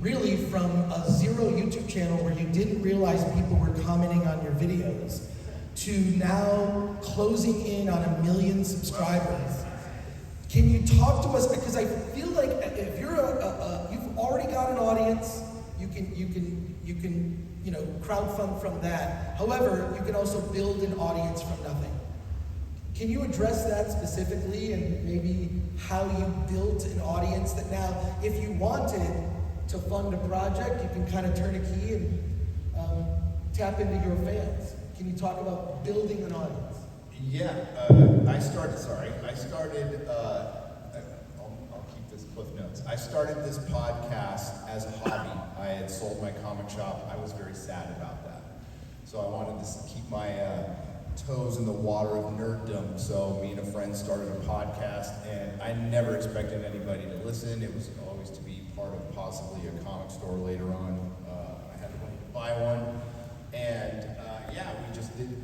Really from a zero YouTube channel where you didn't realize people were commenting on your videos to now closing in on 1 million subscribers. Can you talk to us? Because I feel like if you're you've already got an audience, you can crowdfund from that. However, you can also build an audience from nothing. Can you address that specifically and maybe how you built an audience that now, if you wanted to fund a project, you can kind of turn a key and tap into your fans? Can you talk about building an audience? Yeah, I started, I'll keep this cliff notes. I started this podcast as a hobby. I had sold my comic shop. I was very sad about that. So I wanted to keep my toes in the water of nerddom. So me and a friend started a podcast, and I never expected anybody to listen. It was always to be part of possibly a comic store later on. I had money to buy one. And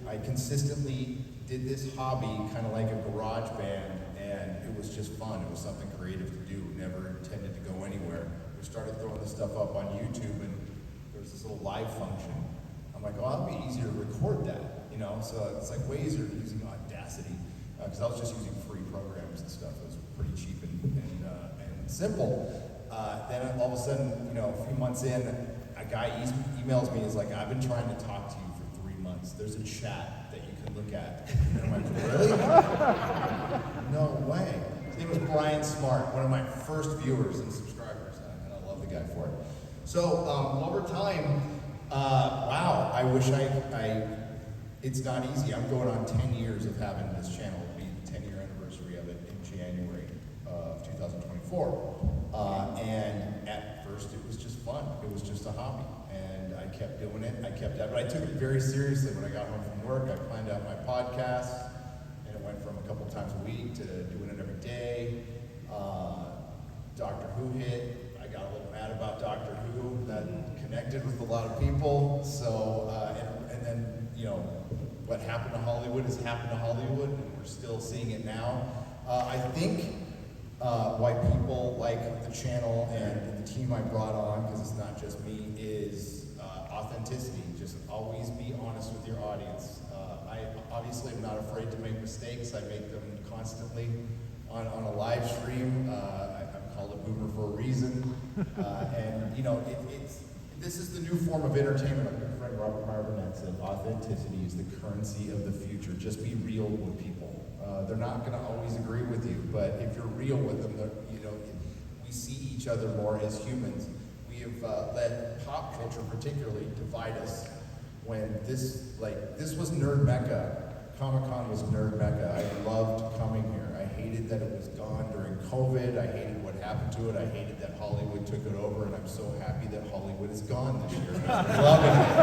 I consistently did this hobby kind of like a garage band, and it was just fun. It was something creative to do, never intended to go anywhere. We started throwing this stuff up on YouTube, and there was this little live function. I'm like, oh, it'll be easier to record that, So it's like way easier than using Audacity, because I was just using free programs and stuff. It was pretty cheap and simple. Then all of a sudden, a few months in, a guy emails me, he's like, I've been trying to talk to you for 3 months. There's a chat that you can look at. And I'm like, really? No way. His name was Brian Smart, one of my first viewers and subscribers, and I love the guy for it. So over time, wow, I wish it's not easy. I'm going on 10 years of having this channel. It'll be the 10-year anniversary of it in January of 2024. And at first it was just fun. It was just a hobby. And I kept doing it. But I took it very seriously when I got home from work. I planned out my podcast, and it went from a couple times a week to doing it every day. Doctor Who hit. I got a little mad about Doctor Who. That connected with a lot of people. So, and then, what happened to Hollywood has happened to Hollywood, and we're still seeing it now. I think why people like the channel and the team I brought on, because it's not just me, is authenticity. Just always be honest with your audience. I obviously am not afraid to make mistakes. I make them constantly on a live stream. I'm called a boomer for a reason. This is the new form of entertainment. My good friend Robert Burnett said, authenticity is the currency of the future. Just be real with people. They're not going to always agree with you, but if you're real with them, we see each other more as humans. We have let pop culture particularly divide us. When this was Nerd Mecca. Comic-Con was Nerd Mecca. I loved coming here. I hated that it was gone during COVID. I hated what happened to it. I hated that Hollywood took it over, and I'm so happy that Hollywood is gone this year. I'm loving it.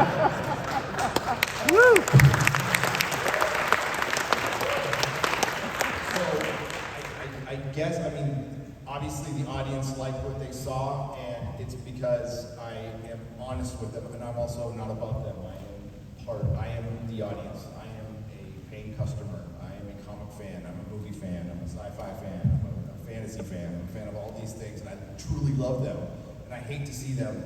Woo! I guess, obviously the audience liked what they saw, and it's because I am honest with them, and I'm also not above them. I am the audience. I am a paying customer. I am a comic fan. I'm a movie fan. I'm a sci-fi fan. I'm a fantasy fan. I'm a fan of all these things, and I truly love them. And I hate to see them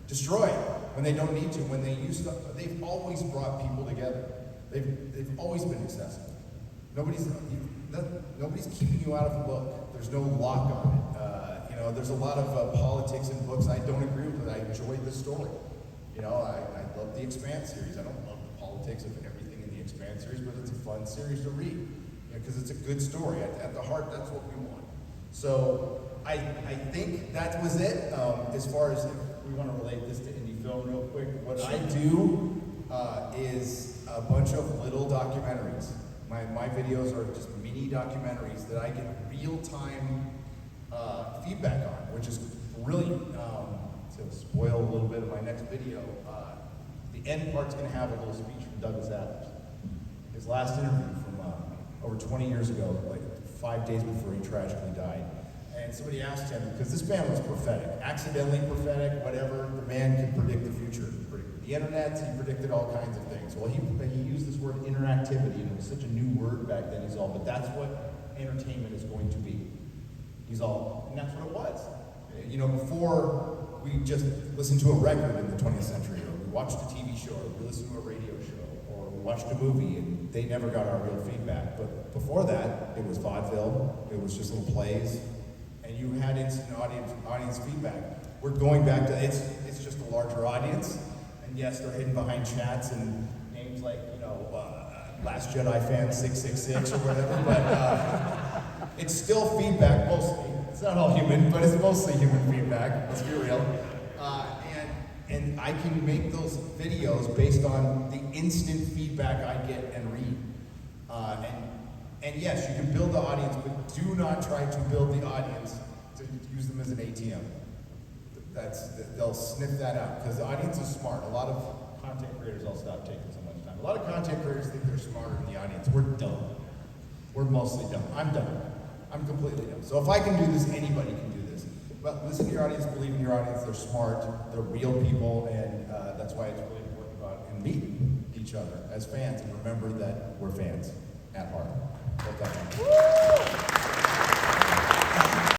destroyed when they don't need to. When they used to, they've always brought people together. They've always been accessible. Nobody's keeping you out of a book. There's no lock on it. There's a lot of politics in books I don't agree with, but I enjoy the story. I love the Expanse series. I don't love the politics of everything in the Expanse series, but it's a fun series to read because it's a good story. At the heart, that's what we want. So I think that was it. As far as if we want to relate this to indie film real quick, what I do is a bunch of little documentaries. My videos are just mini documentaries that I get real-time feedback on, which is brilliant. To spoil a little bit of my next video, the end part's going to have a little speech from Douglas Adams. His last interview from over 20 years ago, like 5 days before he tragically died. And somebody asked him, because this man was prophetic, accidentally prophetic, whatever, the man can predict the future. He predicted the internet, he predicted all kinds of things. Well, he used this word interactivity, and it was such a new word back then. He's all, but that's what entertainment is going to be. He's all, and that's what it was. Before we just listened to a record in the 20th century, or we watched a TV show, or we listened to a radio show, or we watched a movie, and they never got our real feedback. But before that, it was vaudeville, it was just little plays, and you had instant audience feedback. We're going back to, it's just a larger audience, and yes, they're hidden behind chats and names like, Last Jedi fan 666 or whatever, but it's still feedback mostly. It's not all human, but it's mostly human feedback, let's be real. And I can make those videos based on the instant feedback I get and read. And yes, you can build the audience, but do not try to build the audience to use them as an ATM. They'll sniff that out, because the audience is smart. A lot of content creators, I'll stop taking so much time. A lot of content creators think they're smarter than the audience. We're dumb. We're mostly dumb. I'm dumb. I'm completely dumb. So if I can do this, anybody can do this. But listen to your audience, believe in your audience. They're smart. They're real people, and that's why it's really important to go out and meet each other as fans and remember that we're fans at heart. Hope that